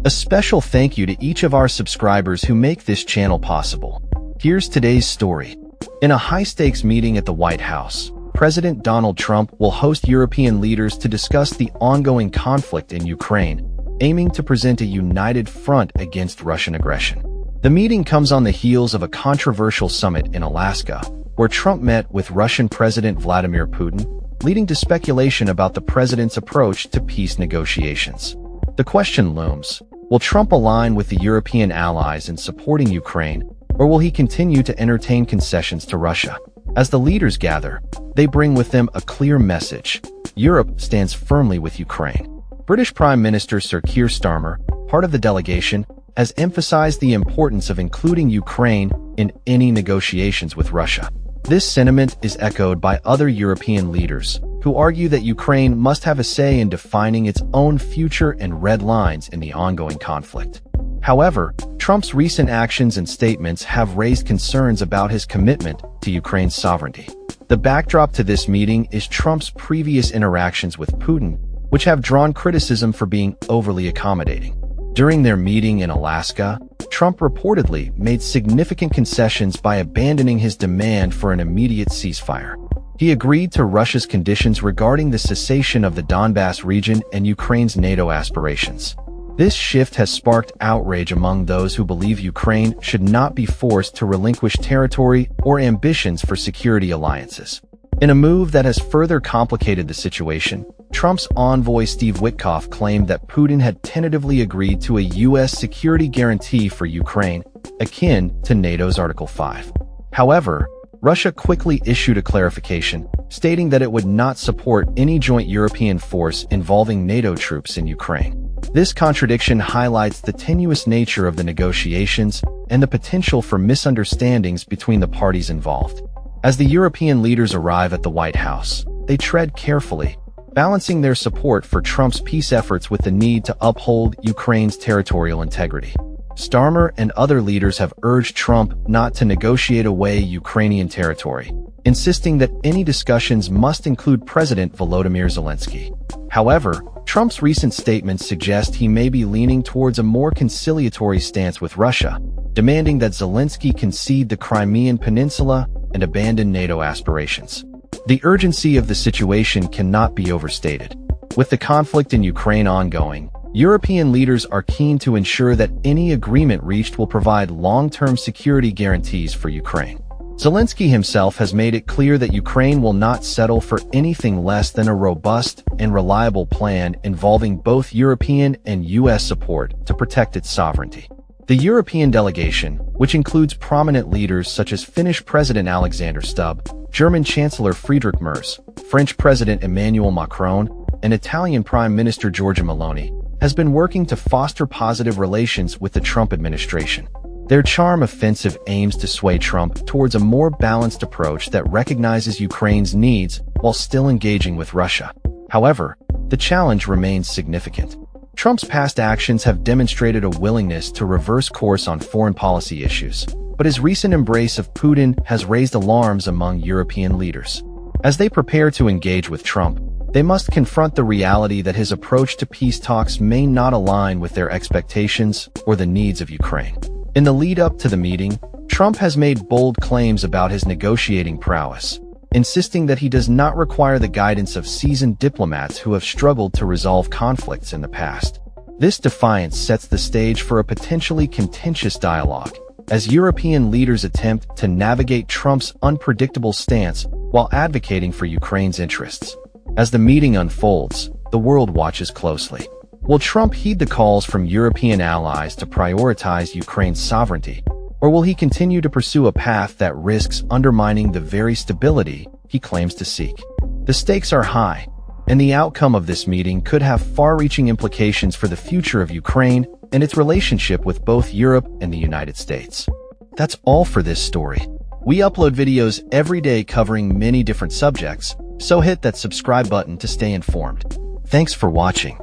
A special thank you to each of our subscribers who make this channel possible. Here's today's story. In a high-stakes meeting at the White House, President Donald Trump will host European leaders to discuss the ongoing conflict in Ukraine, aiming to present a united front against Russian aggression. The meeting comes on the heels of a controversial summit in Alaska, where Trump met with Russian President Vladimir Putin, leading to speculation about the president's approach to peace negotiations. The question looms, will Trump align with the European allies in supporting Ukraine, or will he continue to entertain concessions to Russia? As the leaders gather, they bring with them a clear message. Europe stands firmly with Ukraine. British Prime Minister Sir Keir Starmer, part of the delegation, has emphasized the importance of including Ukraine in any negotiations with Russia. This sentiment is echoed by other European leaders, who argue that Ukraine must have a say in defining its own future and red lines in the ongoing conflict. However, Trump's recent actions and statements have raised concerns about his commitment to Ukraine's sovereignty. The backdrop to this meeting is Trump's previous interactions with Putin, which have drawn criticism for being overly accommodating. During their meeting in Alaska, Trump reportedly made significant concessions by abandoning his demand for an immediate ceasefire. He agreed to Russia's conditions regarding the cessation of the Donbass region and Ukraine's NATO aspirations. This shift has sparked outrage among those who believe Ukraine should not be forced to relinquish territory or ambitions for security alliances. In a move that has further complicated the situation, Trump's envoy Steve Witkoff claimed that Putin had tentatively agreed to a U.S. security guarantee for Ukraine, akin to NATO's Article 5. However, Russia quickly issued a clarification, stating that it would not support any joint European force involving NATO troops in Ukraine. This contradiction highlights the tenuous nature of the negotiations and the potential for misunderstandings between the parties involved. As the European leaders arrive at the White House, they tread carefully, balancing their support for Trump's peace efforts with the need to uphold Ukraine's territorial integrity. Starmer and other leaders have urged Trump not to negotiate away Ukrainian territory, insisting that any discussions must include President Volodymyr Zelensky. However, Trump's recent statements suggest he may be leaning towards a more conciliatory stance with Russia, demanding that Zelensky concede the Crimean Peninsula and abandon NATO aspirations. The urgency of the situation cannot be overstated. With the conflict in Ukraine ongoing, European leaders are keen to ensure that any agreement reached will provide long-term security guarantees for Ukraine. Zelensky himself has made it clear that Ukraine will not settle for anything less than a robust and reliable plan involving both European and U.S. support to protect its sovereignty. The European delegation, which includes prominent leaders such as Finnish President Alexander Stubb, German Chancellor Friedrich Merz, French President Emmanuel Macron, and Italian Prime Minister Giorgia Meloni, has been working to foster positive relations with the Trump administration. Their charm offensive aims to sway Trump towards a more balanced approach that recognizes Ukraine's needs while still engaging with Russia. However, the challenge remains significant. Trump's past actions have demonstrated a willingness to reverse course on foreign policy issues, but his recent embrace of Putin has raised alarms among European leaders. As they prepare to engage with Trump, they must confront the reality that his approach to peace talks may not align with their expectations or the needs of Ukraine. In the lead-up to the meeting, Trump has made bold claims about his negotiating prowess, insisting that he does not require the guidance of seasoned diplomats who have struggled to resolve conflicts in the past. This defiance sets the stage for a potentially contentious dialogue, as European leaders attempt to navigate Trump's unpredictable stance while advocating for Ukraine's interests. As the meeting unfolds, the world watches closely. Will Trump heed the calls from European allies to prioritize Ukraine's sovereignty, or will he continue to pursue a path that risks undermining the very stability he claims to seek? The stakes are high, and the outcome of this meeting could have far-reaching implications for the future of Ukraine and its relationship with both Europe and the United States. That's all for this story. We upload videos every day covering many different subjects, so hit that subscribe button to stay informed. Thanks for watching.